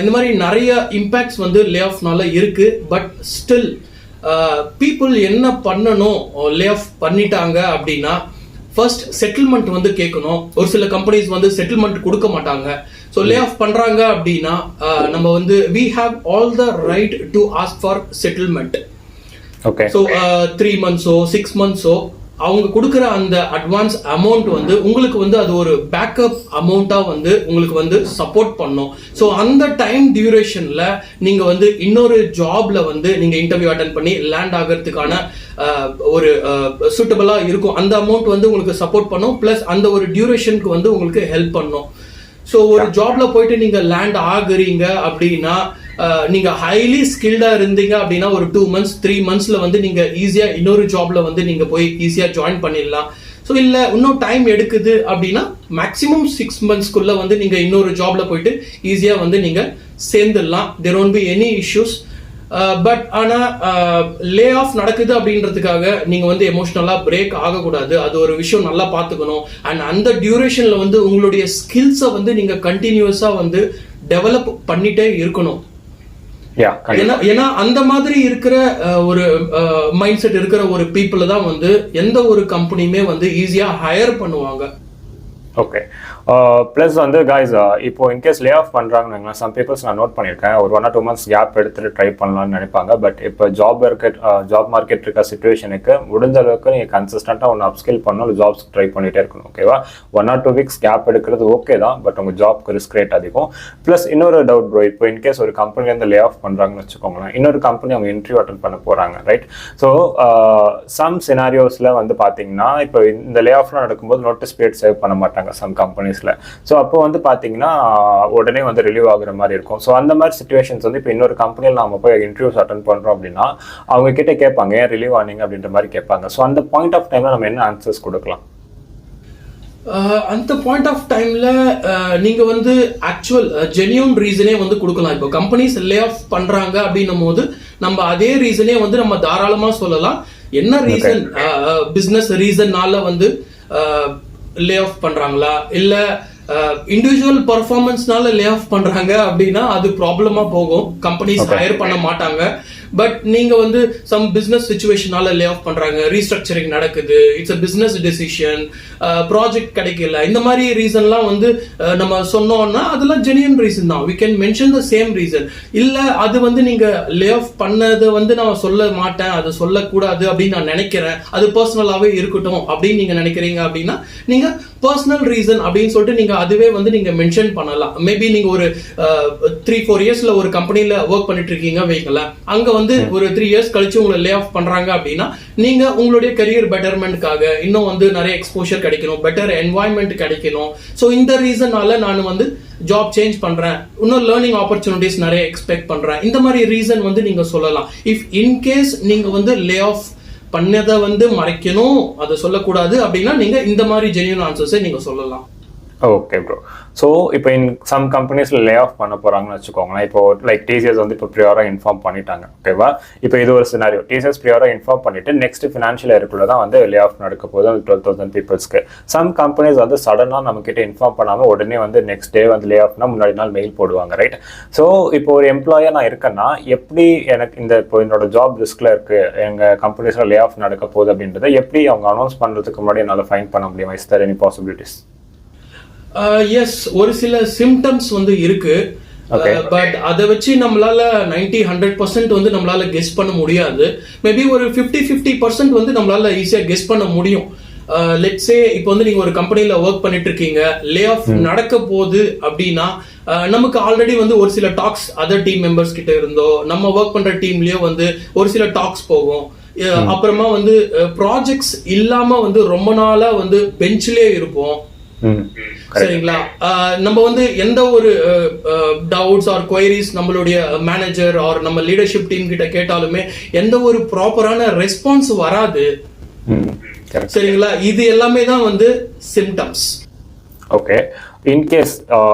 இந்த மாதிரி நிறைய இம்பேக்ட்ஸ் வந்து லே ஆஃப்னால இருக்கு. பட் ஸ்டில் பீப்புள் என்ன பண்ணணும், லே ஆஃப் பண்ணிட்டாங்க அப்படின்னா ஃபர்ஸ்ட் செட்டில்மெண்ட் வந்து கேட்கணும். ஒரு சில கம்பெனிஸ் வந்து செட்டில்மெண்ட் கொடுக்க மாட்டாங்க. ஸோ லே ஆஃப் பண்றாங்க அப்படின்னா நம்ம வந்து we have all the right to ask for settlement. Okay. So 3 months 6 months அவங்க கொடுக்குற அந்த அட்வான்ஸ் அமௌண்ட் வந்து உங்களுக்கு வந்து அது ஒரு பேக்கப் அமௌண்டா வந்து உங்களுக்கு வந்து சப்போர்ட் பண்ணும். ஸோ அந்த டைம் டியூரேஷன்ல நீங்க வந்து இன்னொரு ஜாப்ல வந்து நீங்க இன்டர்வியூ அட்டென்ட் பண்ணி லேண்ட் ஆகிறதுக்கான ஒரு சூட்டபிளா இருக்கும். அந்த அமௌண்ட் வந்து உங்களுக்கு சப்போர்ட் பண்ணும். பிளஸ் அந்த ஒரு டியூரேஷனுக்கு வந்து உங்களுக்கு ஹெல்ப் பண்ணும். ஸோ ஒரு ஜாப்ல போயிட்டு நீங்க லேண்ட் ஆகுறீங்க அப்படின்னா நீங்க ஹைலி ஸ்கில்டா இருந்தீங்க அப்படின்னா ஒரு 2 months 3 monthsல வந்து நீங்க ஈஸியா இன்னொரு ஜாப்ல வந்து நீங்க போய் ஈஸியா ஜாயின் பண்ணிடலாம். ஸோ இல்ல இன்னும் டைம் எடுக்குது அப்படின்னா மேக்ஸிமம் 6 monthsக்குள்ள வந்து நீங்க இன்னொரு ஜாப்ல போயிட்டு ஈஸியா வந்து நீங்க சேர்ந்துடலாம். There won't be any issues. But ஆனா லே ஆஃப் நடக்குது அப்படின்றதுக்காக நீங்க வந்து எமோஷனலா பிரேக் ஆகக்கூடாது. அது ஒரு விஷயம் நல்லா பார்த்துக்கணும். அண்ட் அந்த டியூரேஷன்ல வந்து உங்களுடைய ஸ்கில்ஸை வந்து நீங்க கண்டினியூஸா வந்து டெவலப் பண்ணிட்டே இருக்கணும். ஏன்னா அந்த மாதிரி இருக்கிற ஒரு மைண்ட் செட் இருக்கிற ஒரு பீப்புள் தான் வந்து எந்த ஒரு கம்பெனியுமே வந்து ஈஸியா ஹையர் பண்ணுவாங்க. ஓகே, ப்ளஸ் வந்து காய்ஸ் இப்போ இன்கேஸ் லே ஆஃப் பண்ணுறாங்கன்னு சம் பீப்புள்ஸ் நான் நோட் பண்ணியிருக்கேன், ஒரு 1 or 2 months கேப் எடுத்துட்டு ட்ரை பண்ணலாம்னு நினைப்பாங்க. பட் இப்போ ஜாப் மார்க்கெட் இருக்க சுச்சுவேஷனுக்கு முடிஞ்ச அளவுக்கு நீங்கள் கன்சிஸ்டண்ட்டாக ஒன்று அப்ஸ்கில் பண்ணணும், இல்லை ஜாப்ஸ் ட்ரை பண்ணிகிட்டே இருக்கணும். ஓகேவா, 1 or 2 weeks கேப் எடுக்கிறது ஓகே தான், பட் உங்கள் ஜாப்க்கு ரிஸ்க் ரேட் அதிகம். ப்ளஸ் இன்னொரு டவுட் ப்ரோ, இப்போ இன்கேஸ் ஒரு கம்பெனிலேருந்து லே ஆஃப் பண்ணுறாங்கன்னு வச்சுக்கோங்களேன், இன்னொரு கம்பெனி அவங்க இன்டர்வியூ அட்டன் பண்ண போகிறாங்க, ரைட்? ஸோ சம் சினாரியோஸில் வந்து பார்த்தீங்கன்னா இப்போ இந்த லே ஆஃப்லாம் நடக்கும்போது நோட்டீஸ் பீரியட் சேவ் பண்ண மாட்டாங்க சம் கம்பெனிஸ்ல. ஸோ அப்போ வந்து பார்த்தீங்கன்னா உடனே வந்து ரிலீவ் ஆகுற மாதிரி இருக்கும். ஸோ அந்த மாதிரி சுச்சுவேஷன்ஸ் வந்து இப்போ இன்னொரு கம்பெனியில் நம்ம போய் இன்டர்வியூஸ் அட்டன் பண்ணுறோம் அப்படின்னா அவங்க கிட்ட கேட்பாங்க ஏன் ரிலீவ் ஆனீங்க அப்படின்ற மாதிரி கேட்பாங்க. ஸோ அந்த பாயிண்ட் ஆஃப் டைம்ல நம்ம என்ன ஆன்சர்ஸ் கொடுக்கலாம்? அந்த பாயிண்ட் ஆஃப் டைம்ல நீங்க வந்து ஆக்சுவல் ஜென்யூன் ரீசனே வந்து கொடுக்கலாம். இப்போ கம்பெனிஸ் லே ஆஃப் பண்றாங்க அப்படின்னும் போது நம்ம அதே ரீசனே வந்து நம்ம தாராளமா சொல்லலாம். என்ன ரீசன், பிசினஸ் ரீசன்னால வந்து லே ஆஃப் பண்றாங்களா, இல்ல இண்டிவிஜுவல் பர்ஃபார்மன்ஸ்னால லே ஆஃப் பண்றாங்க அப்படின்னா அது ப்ராப்ளமா போகும், கம்பெனிஸ் ஹையர் பண்ண மாட்டாங்க. பட் நீங்க வந்து சம் பிசினஸ் சிச்சுவேஷனால லே ஆஃப் பண்றாங்க, ரீஸ்ட்ரக்சரிங் நடக்குது, it's a business decision, project கிடைக்கல, இந்த மாதிரி ரீசன்லாம் வந்து நம்ம சொன்னோம்னா அதெல்லாம் ஜெனியூன் ரீசன் தான். we can mention the same reason. இல்ல அது வந்து நீங்க லே ஆஃப் பண்ணதை வந்து நான் சொல்ல மாட்டேன், அது சொல்லக்கூடாது அப்படின்னு நான் நினைக்கிறேன், அது பர்சனலாவே இருக்கட்டும் அப்படின்னு நீங்க நினைக்கிறீங்க அப்படின்னா நீங்க பர்சனல் ரீசன் அப்படின்னு சொல்லிட்டு நீங்க அதுவே வந்து நீங்க மென்ஷன் பண்ணலாம். மேபி நீங்க ஒரு 3-4 இயர்ஸ்ல ஒரு கம்பெனில ஒர்க் பண்ணிட்டு இருக்கீங்க வைங்களேன், அங்க வந்து ஒரு 3 இயர்ஸ் கழிச்சு உங்களை லே ஆஃப் பண்றாங்க அப்படின்னா நீங்க உங்களுடைய கரியர் பெட்டர்மெண்ட்காக இன்னும் வந்து நிறைய எக்ஸ்போஷர் கிடைக்கணும், பெட்டர் என்வாயன்மெண்ட் கிடைக்கணும், ஸோ இந்த ரீசனால நான் வந்து ஜாப் சேஞ்ச் பண்றேன், இன்னும் லேர்னிங் ஆப்பர்ச்சுனிட்டிஸ் நிறைய எக்ஸ்பெக்ட் பண்றேன், இந்த மாதிரி ரீசன் வந்து நீங்க சொல்லலாம். இஃப் இன்கேஸ் நீங்க வந்து லே ஆஃப் பண்ணதை வந்து மறைக்கணும், அதை சொல்லக்கூடாது அப்படின்னா நீங்க இந்த மாதிரி ஜென்யூன் ஆன்சர்ஸை நீங்க சொல்லலாம். ஓகே ப்ரோ, ஸோ இப்போ சம் கம்பெனிஸில் லே ஆஃப் பண்ண போகிறாங்கன்னு வச்சுக்கோங்களேன். இப்போ லைக் டிசிஎஸ் வந்து இப்போ ப்ரியோராக இன்ஃபார்ம் பண்ணிட்டாங்க, ஓகேவா? இப்போ இது ஒரு சினாரியோ, டிசிஎஸ் ப்ரியோராக இன்ஃபார்ம் பண்ணிட்டு நெக்ஸ்ட் ஃபினான்ஷியல் இயருக்குள்ள தான் வந்து லே ஆஃப் நடக்க போகுது அந்த 12,000 பீப்புள்ஸ்க்கு. சம் கம்பெனிஸ் வந்து சடனாக நம்மக்கிட்ட இன்ஃபார்ம் பண்ணாமல் உடனே வந்து நெக்ஸ்ட் டே வந்து லே ஆஃப்னா முன்னாடி நாள் மெயில் போடுவாங்க, ரைட்? ஸோ இப்போ ஒரு எம்ப்ளாயாக நான் இருக்கேன்னா எப்படி எனக்கு இப்போ என்னோட ஜாப் ரிஸ்கில் இருக்குது, எங்கள் கம்பெனிஸில் லே ஆஃப் நடக்க போகுது அப்படின்றத எப்படி அவங்க அனௌன்ஸ் பண்ணுறதுக்கு முன்னாடி என்னால் ஃபைன் பண்ண முடியும்? Is there any possibilities? Yes, ஒரு சில சிம்டம்ஸ் வந்து இருக்கு, பட் அதை வச்சு நம்மளால 90-100% வந்து நம்மளால கெஸ் பண்ண முடியாது. மேபி ஒரு 50-50% வந்து நம்மளால ஈஸியா கெஸ் பண்ண முடியும். லெட்ஸ் சே இப்போ வந்து நீங்க ஒரு கம்பெனில ஒர்க் பண்ணிட்டு இருக்கீங்க, லே ஆஃப் நடக்க போகுது அப்படின்னா நமக்கு ஆல்ரெடி வந்து ஒரு சில டாக்ஸ் அதர் டீம் மெம்பர்ஸ் கிட்ட இருந்தோ நம்ம ஒர்க் பண்ற டீம்லயோ வந்து ஒரு சில டாக்ஸ் போகும். அப்புறமா வந்து ப்ராஜெக்ட்ஸ் இல்லாம வந்து ரொம்ப நாளா வந்து பெஞ்சிலே இருப்போம், சரிங்களா? நம்ம வந்து எந்த ஒரு டவுட்ஸ் ஆர் குவைரிஸ் நம்மளுடைய மேனேஜர் ஆர் நம்ம லீடர்ஷிப் டீம் கிட்ட கேட்டாலுமே எந்த ஒரு ப்ராப்பரான ரெஸ்பான்ஸ் வராது, சரிங்களா? இது எல்லாமே தான் வந்து சிம்டம்ஸ். ஓகே, இன்கேஸ்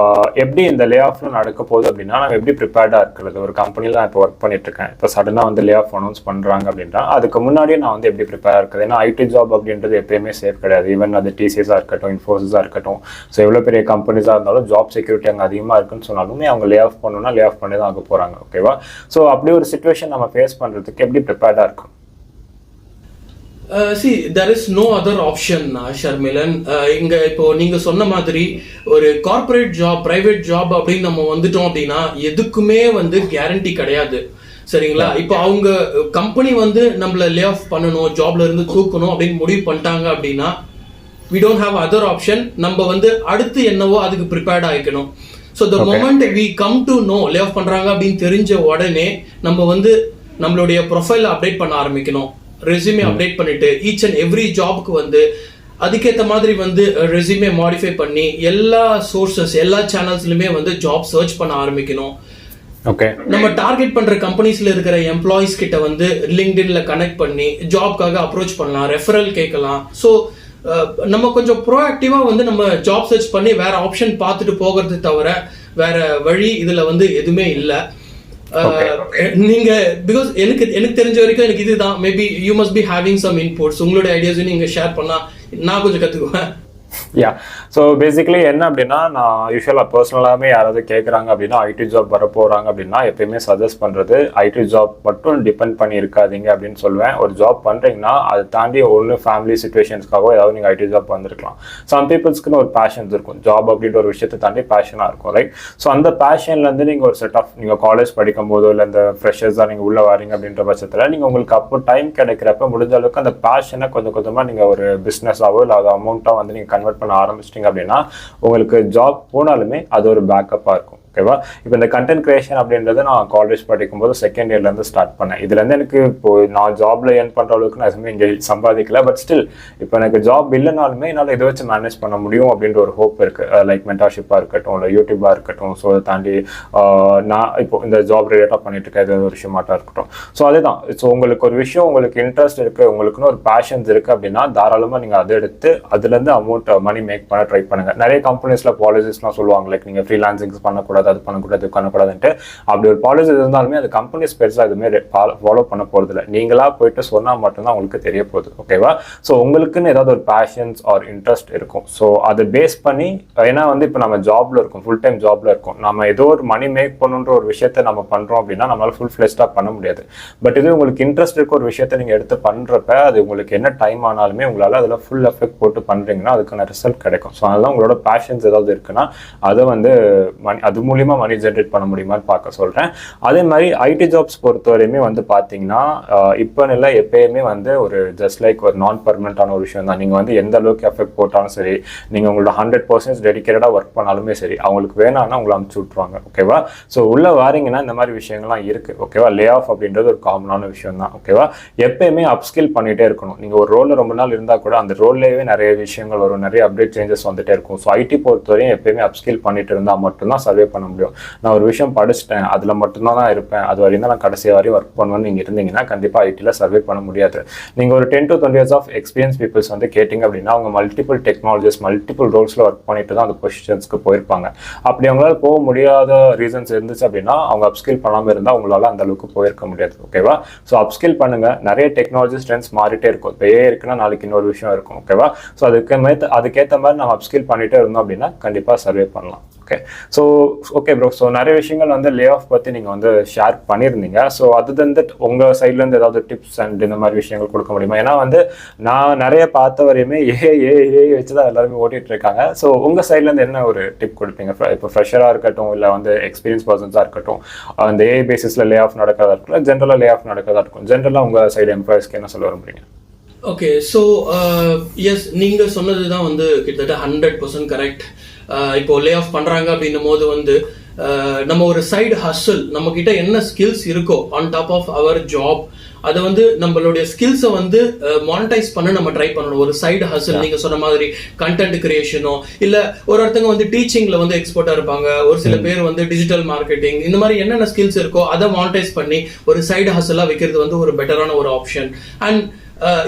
எப்படி இந்த லே ஆஃப்ல நடக்க போகுது அப்படின்னா நம்ம எப்படி ப்ரிப்பேர்டாக இருக்கிறது? ஒரு கம்பெனியில் நான் இப்போ ஒர்க் பண்ணிட்டு இருக்கேன், இப்போ சடனாக வந்து லே ஆஃப் அனௌன்ஸ் பண்ணுறாங்க அப்படின்னா அதுக்கு முன்னாடியே நான் வந்து எப்படி ப்ரிப்பேராக இருக்குது? ஏன்னா ஐடி ஜாப் அப்படின்றது எப்பயுமே சேஃப் கிடையாது. ஈவன் அது டிசிஎஸாக இருக்கட்டும், இன்ஃபோசிஸாக இருக்கட்டும், ஸோ எவ்வளோ பெரிய கம்பெனிஸாக இருந்தாலும் ஜாப் செக்யூரிட்டி அங்கே அதிகமாக இருக்குன்னு சொன்னாலுமே அவங்க லே ஆஃப் பண்ணணும்னா லே ஆஃப் பண்ணி தான் ஆக போகிறாங்க, ஓகேவா? ஸோ அப்படி ஒரு சுச்சுவேஷன் நம்ம ஃபேஸ் பண்ணுறதுக்கு எப்படி ப்ரிப்பேர்டாக இருக்கும்? See, there is no other option, ஷர்மிலன். இங்க இப்போ நீங்க சொன்ன மாதிரி ஒரு கார்ப்பரேட் ஜாப், பிரைவேட் ஜாப் அப்படின்னு நம்ம வந்துட்டோம் அப்படின்னா எதுக்குமே வந்து கேரண்டி கிடையாது, சரிங்களா? இப்போ அவங்க கம்பெனி வந்து நம்மள லே ஆஃப் பண்ணணும், ஜாப்ல இருந்து தூக்கணும் அப்படின்னு முடிவு பண்ணிட்டாங்க அப்படின்னா we don't have other option. நம்ம வந்து அடுத்து என்னவோ அதுக்கு ப்ரிப்பேர்ட் ஆயிக்கணும். So the moment we come to know lay off பண்றாங்க அப்படின்னு தெரிஞ்ச உடனே நம்ம வந்து நம்மளுடைய ப்ரொஃபைல் அப்டேட் பண்ண ஆரம்பிக்கணும், ரெஸ்யூமே அப்டேட் பண்ணிட்டு ஈச் அண்ட் எவ்ரி ஜாப்க்கு வந்து அதுக்கேற்ற மாதிரி வந்து ரெஸ்யூமே மாடிஃபை பண்ணி எல்லா சோர்சஸ் எல்லா சேனல்ஸ்லயுமே வந்து ஜாப் சர்ச் பண்ண ஆரம்பிக்கணும். ஓகே, நம்ம டார்கெட் பண்ற கம்பெனிஸ்ல இருக்கிற எம்ப்ளாயிஸ் கிட்ட வந்து லிங்க்டின்ல கனெக்ட் பண்ணி ஜாப்காக அப்ரோச் பண்ணலாம், ரெஃபரல் கேட்கலாம். ஸோ நம்ம கொஞ்சம் ப்ரோஆக்டிவா வந்து நம்ம ஜாப் சர்ச் பண்ணி வேற ஆப்ஷன் பார்த்துட்டு போகிறது தவிர வேற வழி இதுல வந்து எதுவுமே இல்லை. நீங்க பிகாஸ் எனக்கு தெரிஞ்ச வரைக்கும் எனக்கு இதுதான். Maybe you must be having some inputs, உங்களுடைய ஐடியாஸ் நீங்க ஷேர் பண்ணா நான் கொஞ்சம் கத்துக்குவேன். ஸோ பேசிக்கலி என்ன அப்படின்னா, நான் யூஸ்வலாக பர்சனலாகவே யாராவது கேட்குறாங்க அப்படின்னா, ஐடி ஜாப் வர போகிறாங்க அப்படின்னா எப்பயுமே சஜஸ்ட் பண்ணுறது, ஐடி ஜாப் மட்டும் டிபெண்ட் பண்ணி இருக்காதீங்க அப்படின்னு சொல்லுவேன். ஒரு ஜாப் பண்ணுறீங்கன்னா அதை தாண்டி ஒன்று ஃபேமிலி சுச்சுவேஷன்ஸ்க்காகவோ ஏதாவது நீங்கள் ஐடி ஜாப் வந்திருக்கலாம். சம் பீப்புள்ஸ்க்குன்னு ஒரு பேஷன்ஸ் இருக்கும், ஜாப் அப்படின்ற ஒரு விஷயத்தை தாண்டி பேஷனாக இருக்கும், ரைட்? ஸோ அந்த பேஷன்லேருந்து நீங்கள் ஒரு செட் ஆஃப் நீங்கள் காலேஜ் படிக்கும் போதோ இல்லை இந்த ஃப்ரெஷர்ஸாக நீங்கள் உள்ளே வரீங்க அப்படின்ற பட்சத்தில் நீங்கள் உங்களுக்கு அப்போ டைம் கிடைக்கிறப்ப முடிஞ்ச அளவுக்கு அந்த பேஷனை கொஞ்சம் கொஞ்சமாக நீங்கள் ஒரு பிஸ்னஸாவோ இல்லை அது அமௌண்ட்டாக வந்து நீங்கள் கன்வெர்ட் பண்ண ஆரம்பிச்சிட்டிங்க அப்படின்னா உங்களுக்கு ஜாப் போனாலுமே அது ஒரு பேக்கப்பாக இருக்கும். ஓகேவா? இப்போ இந்த கண்டென்ட் கிரியேஷன் அப்படின்றது நான் காலேஜ் படிக்கும்போது செகண்ட் இயர்லேருந்து ஸ்டார்ட் பண்ணேன். இதுலேருந்து எனக்கு இப்போ நான் ஜாப்ல ஏர்ன் பண்ணுற அளவுக்கு நான் எதுவுமே இங்கே சம்பாதிக்கல. பட் ஸ்டில் இப்போ எனக்கு ஜாப் இல்லைனாலுமே என்னால் இதை வச்சு மேனேஜ் பண்ண முடியும் அப்படின்ற ஒரு ஹோப் இருக்குது. லைக் மென்டார்ஷிப்பாக இருக்கட்டும், இல்லை யூடியூப்பாக இருக்கட்டும். ஸோ அதை தாண்டி நான் இப்போ இந்த ஜாப் ரிலேட்டாக பண்ணிட்டு இருக்க ஏதாவது ஒரு விஷயமாட்டா இருக்கட்டும். ஸோ அதுதான். ஸோ உங்களுக்கு ஒரு விஷயம் உங்களுக்கு இன்ட்ரெஸ்ட் இருக்குது, உங்களுக்குன்னு ஒரு பேஷன்ஸ் இருக்குது அப்படின்னா தாராளமாக நீங்கள் அதை எடுத்து அதுலேருந்து அமௌண்ட் மணி மேக் பண்ண ட்ரை பண்ணுங்கள். நிறைய கம்பெனிஸில் பாலிசிஸ்லாம் சொல்லுவாங்க, லைக் நீங்கள் ஃப்ரீலான்சிங்ஸ் பண்ணக்கூடாது, அது பண்ணக்கூடாது, இது பண்ணக்கூடாதுன்ட்டு. அப்படி ஒரு பாலிசி இருந்தாலுமே அது கம்பெனிஸ் பெருசாக எதுவுமே ஃபாலோ பண்ண போகிறது இல்லை. நீங்களா போயிட்டு சொன்னால் மட்டும்தான் உங்களுக்கு தெரிய போகுது. ஓகேவா? ஸோ உங்களுக்குன்னு ஏதாவது ஒரு பேஷன்ஸ் ஆர் இன்ட்ரெஸ்ட் இருக்கும். ஸோ அதை பேஸ் பண்ணி, ஏன்னா வந்து இப்போ நம்ம ஜாப்ல இருக்கும், ஃபுல் டைம் ஜாப்ல இருக்கும், நம்ம ஏதோ ஒரு மணி மேக் பண்ணுன்ற ஒரு விஷயத்த நம்ம பண்றோம் அப்படின்னா நம்மளால ஃபுல் ஃபிளெஷ்டாக பண்ண முடியாது. பட் இது உங்களுக்கு இன்ட்ரெஸ்ட் இருக்க ஒரு விஷயத்த நீங்க எடுத்து பண்றப்ப அது உங்களுக்கு என்ன டைம் ஆனாலுமே உங்களால அதில் ஃபுல் எஃபெக்ட் போட்டு பண்றீங்கன்னா அதுக்கான ரிசல்ட் கிடைக்கும். ஸோ அதெல்லாம் உங்களோட பேஷன்ஸ் ஏதாவது இருக்குன்னா அதை வந்து அது மூலியமா மணி ஜென்ரேட் பண்ண முடியுமான்னு பார்க்க சொல்றேன். அதே மாதிரி ஐடி ஜாப்ஸ் பொறுத்தவரையுமே வந்து பார்த்தீங்கன்னா இப்போ இல்லை எப்பயுமே வந்து ஒரு ஜஸ்ட் லைக் ஒரு நான் பர்மனெண்டான ஒரு விஷயம் தான். நீங்கள் வந்து எந்த அளவுக்கு எஃபெக்ட் போட்டாலும் சரி, நீங்கள் உங்களோட 100% டெடிக்கேட்டடாக ஒர்க் பண்ணாலுமே சரி, அவங்களுக்கு வேணான்னா உங்களை அனுப்பிச்சு விட்ருவாங்க. ஓகேவா? ஸோ உள்ள வாரீங்கன்னா இந்த மாதிரி விஷயங்கள்லாம் இருக்கு. ஓகேவா? லே ஆஃப் அப்படின்றது ஒரு காமனான விஷயம் தான். ஓகேவா? எப்பயுமே அப்ஸ்கில் பண்ணிட்டே இருக்கணும். நீங்கள் ஒரு ரோலில் ரொம்ப நாள் இருந்தால் கூட அந்த ரோல்லேயே நிறைய விஷயங்கள் வரும், நிறைய அப்டேட் சேஞ்சஸ் வந்துட்டே இருக்கும். ஸோ ஐடி பொறுத்தவரையும் எப்பயுமே அப்ஸ்கில் பண்ணிட்டு இருந்தால் மட்டும்தான் சர்வே பண்ண முடியும். நான் ஒரு விஷயம் படிச்சுட்டேன், அதில் மட்டும்தான் நான் இருப்பேன், அது வரையும் தான் நான் கடைசி வரையும் ஒர்க் பண்ணுவேன்னு நீங்கள் இருந்தீங்கன்னா கண்டிப்பாக ஐடியில் சர்வே பண்ண முடியாது. நீங்கள் ஒரு 10 to 20 years of experience peoples வந்து கேட்டிங்க அப்படின்னா அவங்க மல்டிபிள் டெக்னாலஜிஸ், மல்டிபிள் ரோல்ஸில் ஒர்க் பண்ணிட்டு தான் அந்த பொசிஷன்ஸ்க்கு போயிருப்பாங்க. அப்படி அவங்களால போக முடியாத ரீசன்ஸ் இருந்துச்சு அப்படின்னா அவங்க அப்ஸ்கில் பண்ணாமல் இருந்தால் அவங்களால அந்த அளவுக்கு போயிருக்க முடியாது. ஓகேவா? ஸோ அப்ஸ்கில் பண்ணுங்க. நிறைய டெக்னாலஜி ட்ரெண்ட்ஸ் மாறிட்டே இருக்கும். இப்போ இருக்குன்னா நாளைக்கு இன்னொரு விஷயம் இருக்கும். ஓகேவா? ஸோ அதுக்கேற்ற மாதிரி நம்ம அப்ஸ்கில் பண்ணிட்டே இருந்தோம் அப்படின்னா கண்டிப்பாக சர்வே பண்ணலாம். Okay. So okay bro, so நிறைய விஷயங்கள் வந்து லே ஆஃப் பற்றி நீங்கள் வந்து ஷேர் பண்ணியிருந்தீங்க. ஸோ அது வந்து உங்கள் சைட்லேருந்து ஏதாவது டிப்ஸ் அண்ட் இந்த மாதிரி விஷயங்கள் கொடுக்க முடியுமா? ஏன்னா வந்து நான் நிறைய பார்த்த வரையுமே ஏ வச்சு தான் எல்லாருமே ஓட்டிகிட்டு இருக்காங்க. ஸோ உங்கள் சைட்லேருந்து என்ன ஒரு டிப் கொடுப்பீங்க? இப்போ ஃப்ரெஷராக இருக்கட்டும், இல்லை வந்து எக்ஸ்பீரியன்ஸ் பர்சன்ஸாக இருக்கட்டும், அந்த ஏஐ பேசிஸில் லே ஆஃப் நடக்கிறதா இருக்கட்டும், ஜென்ரலாக லே ஆஃப் நடக்கிறதா இருக்கும், ஜென்ரலாக உங்கள் சைடு எம்ப்ளாயிஸ்க்கு என்ன சொல்ல விரும்புறீங்க? ஓகே. ஸோ எஸ், நீங்கள் சொன்னது தான் வந்து கிட்டத்தட்ட 100% கரெக்ட். இப்போ லே ஆஃப் பண்றாங்க அப்படின்னும் போது வந்து நம்ம ஒரு சைடு ஹஸ்ல், நம்ம கிட்ட என்ன ஸ்கில்ஸ் இருக்கோ on top of our job, அதை வந்து நம்மளுடைய ஸ்கில்ஸை வந்து மானிட்டைஸ் பண்ண நம்ம ட்ரை பண்ணணும். ஒரு சைடு ஹஸ்ல், நீங்க சொன்ன மாதிரி கண்டென்ட் கிரியேஷனோ, இல்ல ஒருத்தங்க வந்து டீச்சிங்ல வந்து எக்ஸ்பர்ட்டா இருப்பாங்க, ஒரு சில பேர் வந்து டிஜிட்டல் மார்க்கெட்டிங், இந்த மாதிரி என்னென்ன ஸ்கில்ஸ் இருக்கோ அதை மானிட்டைஸ் பண்ணி ஒரு சைடு ஹஸ்லா வைக்கிறது வந்து ஒரு பெட்டரான ஒரு ஆப்ஷன். அண்ட்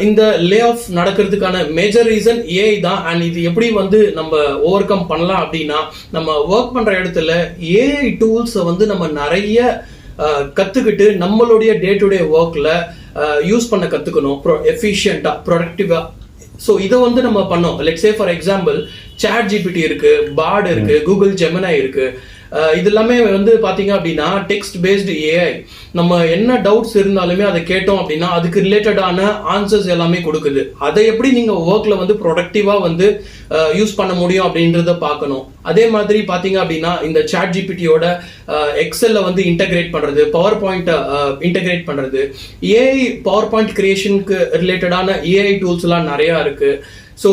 இந்த லே ஆஃப் நடக்கிறதுக்கான மேஜர் ரீசன் ஏஐ தான். அண்ட் இது எப்படி வந்து நம்ம ஓவர் கம் பண்ணலாம் அப்படின்னா, நம்ம ஒர்க் பண்ற இடத்துல ஏஐ டூல்ஸை வந்து நம்ம நிறைய கத்துக்கிட்டு நம்மளுடைய டே டு டே ஒர்க்ல யூஸ் பண்ண கத்துக்கணும், எஃபிஷியன்டா, ப்ரொடக்டிவா. ஸோ இதை வந்து நம்ம பண்ணோம். Let's say for example, chat GPT இருக்கு, பாட் இருக்கு, கூகுள் ஜெமினாய் இருக்கு. இது எல்லாமே வந்து பாத்தீங்க அப்படின்னா டெக்ஸ்ட் பேஸ்டு ஏஐ. நம்ம என்ன டவுட்ஸ் இருந்தாலுமே அதை கேட்டோம் அப்படின்னா அதுக்கு ரிலேட்டடான ஆன்சர்ஸ் எல்லாமே கொடுக்குது. அதை எப்படி நீங்க ஒர்க்ல வந்து ப்ரொடக்டிவா வந்து யூஸ் பண்ண முடியும் அப்படின்றத பார்க்கணும். அதே மாதிரி பாத்தீங்க அப்படின்னா இந்த சாட் ஜிபிடியோட எக்ஸெல்ல வந்து இன்டகிரேட் பண்றது, பவர் பாயிண்ட் இன்டகிரேட் பண்றது, ஏஐ பவர் பாயிண்ட் கிரியேஷனுக்கு ரிலேட்டடான ஏஐ டூல்ஸ் எல்லாம் நிறைய இருக்கு. ஸோ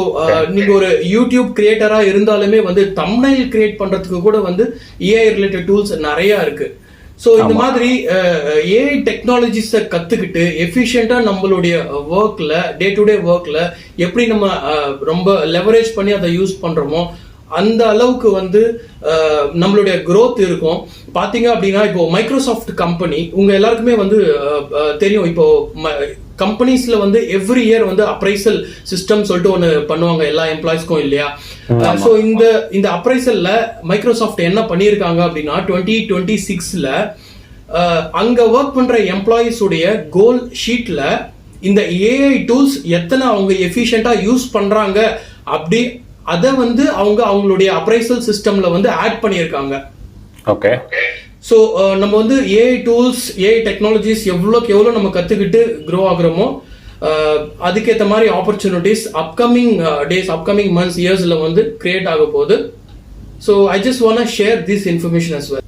நீங்க ஒரு யூடியூப் கிரியேட்டரா இருந்தாலுமே வந்து தம்ப்நெயில் கிரியேட் பண்றதுக்கு கூட வந்து ஏஐ ரிலேட்டட் டூல்ஸ் நிறைய இருக்கு. ஸோ இந்த மாதிரி ஏஐ டெக்னாலஜிஸை கத்துக்கிட்டு எஃபிஷியண்டா நம்மளுடைய ஒர்க்ல, டே டு டே ஒர்க்ல எப்படி நம்ம ரொம்ப லெவரேஜ் பண்ணி அதை யூஸ் பண்றோமோ அந்த அளவுக்கு வந்து நம்மளுடைய growth இருக்கும். பாத்தீங்க அப்படின்னா இப்போ மைக்ரோசாஃப்ட் கம்பெனி உங்க எல்லாருக்குமே வந்து தெரியும். இப்போ கம்பெனிஸ்ல வந்து எவ்ரி இயர் வந்து அப்ரைசல் சிஸ்டம் சொல்லிட்டு ஒன்று பண்ணுவாங்க எல்லா எம்ப்ளாயிஸ்க்கும், இல்லையா? ஸோ இந்த அப்ரைசல்ல மைக்ரோசாஃப்ட் என்ன பண்ணியிருக்காங்க அப்படின்னா 2026ல அங்க ஒர்க் பண்ற எம்ப்ளாயிஸ் உடைய கோல் ஷீட்ல இந்த ஏஐ டூல்ஸ் எத்தனை அவங்க எஃபிஷியண்டா யூஸ் பண்றாங்க அப்படி அதை வந்து அவங்களுடைய அப்ரைசல் சிஸ்டம்ல வந்து ஆட் பண்ணியிருக்காங்க. ஓகே. ஸோ நம்ம வந்து ஏஐ டூல்ஸ், ஏஐ டெக்னாலஜிஸ் எவ்வளோக்கு எவ்வளோ நம்ம கற்றுக்கிட்டு க்ரோ ஆகுறோமோ அதுக்கேற்ற மாதிரி opportunities upcoming days, upcoming months, இயர்ஸில் வந்து கிரியேட் ஆக போகுது. So I just want share this information as well.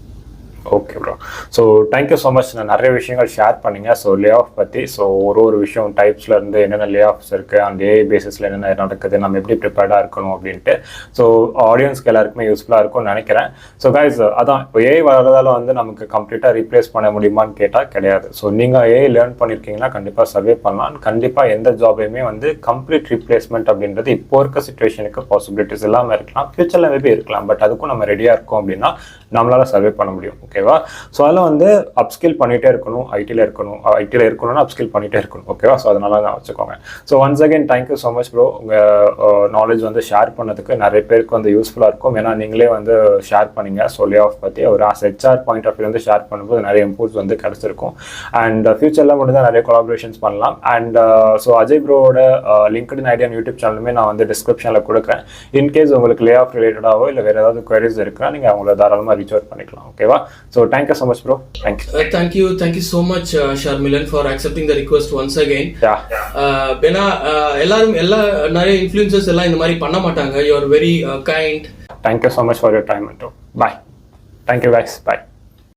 Okay bro. So thank you so much. நான் நிறைய விஷயங்கள் ஷேர் பண்ணிங்க. ஸோ லே ஆஃப் பற்றி, ஸோ ஒரு விஷயம் டைப்ஸில் இருந்து என்னென்ன லே ஆஃப்ஸ் இருக்குது, அந்த ஏஐ பேசிஸில் என்னென்ன நடக்குது, நம்ம எப்படி ப்ரிப்பேர்டாக இருக்கணும் அப்படின்ட்டு. ஸோ ஆடியன்ஸ்க்கு எல்லாருக்குமே யூஸ்ஃபுல்லாக இருக்கும்னு நினைக்கிறேன். ஸோ கைஸ், அதான் இப்போ ஏஐ வர்றதால வந்து நமக்கு கம்ப்ளீட்டாக ரீப்ளேஸ் பண்ண முடியுமான்னு கேட்டால் கிடையாது. ஸோ நீங்கள் ஏஐ லேர்ன் பண்ணியிருக்கீங்கன்னா கண்டிப்பாக சர்வே பண்ணலாம். கண்டிப்பாக எந்த ஜாபையுமே வந்து கம்ப்ளீட் ரீப்ளேஸ்மெண்ட் அப்படின்றது இப்போ இருக்க சுச்சுவேஷனுக்கு பாசிபிலிட்டிஸ் இல்லாமல் இருக்கலாம், ஃபியூச்சரில் மேபி இருக்கலாம். பட் அதுக்கும் நம்ம ரெடியாக இருக்கோம் அப்படின்னா நம்மளால சர்வே பண்ண முடியும். ஓகேவா? ஸோ அதெல்லாம் வந்து அப்ஸ்கில் பண்ணிகிட்டே இருக்கணும். ஐடியில் இருக்கணும்னா அப்ஸ்கில் பண்ணிகிட்டே இருக்கணும். ஓகேவா? ஸோ அதனால தான் வச்சுக்கோங்க. So once again thank you so much bro. உங்கள் நாலேஜ் வந்து ஷேர் பண்ணதுக்கு நிறைய பேருக்கு வந்து யூஸ்ஃபுல்லாக இருக்கும். ஏன்னா நீங்களே வந்து ஷேர் பண்ணீங்க. ஸோ லே ஆஃப் பற்றி ஒரு ஹெச்ஆர் பாயிண்ட் ஆஃப் வியூ வந்து ஷேர் பண்ணும்போது நிறைய இம்பூட்ஸ் வந்து கிடச்சிருக்கும். அண்ட் ஃபியூச்சரில் மட்டும் தான் நிறைய கொலாபரேஷன்ஸ் பண்ணலாம். அண்ட் ஸோ அஜய் ப்ரோவோட லிங்க்டின் ஐடி அண்ட் யூடியூப் சேனலுமே நான் வந்து டிஸ்கிரிப்ஷனில் கொடுக்குறேன். இன்கேஸ் உங்களுக்கு லே ஆஃப் ரிலேட்டடாகவோ இல்லை வேறு ஏதாவது குவரிஸ் இருக்குன்னா நீங்கள் அவங்கள தாராளமாக ரீச் அவுட் பண்ணிக்கலாம். ஓகேவா? So thank you so much bro. Thank you so much, Sharmilan, for accepting the request once again. ஏன்னா எல்லா நிறைய இன்ஃப்ளூயன்சர்ஸ் எல்லாம் இந்த மாதிரி பண்ண மாட்டாங்க. You are very kind. Thank you so much for your time. Bye. Thank you guys. Bye.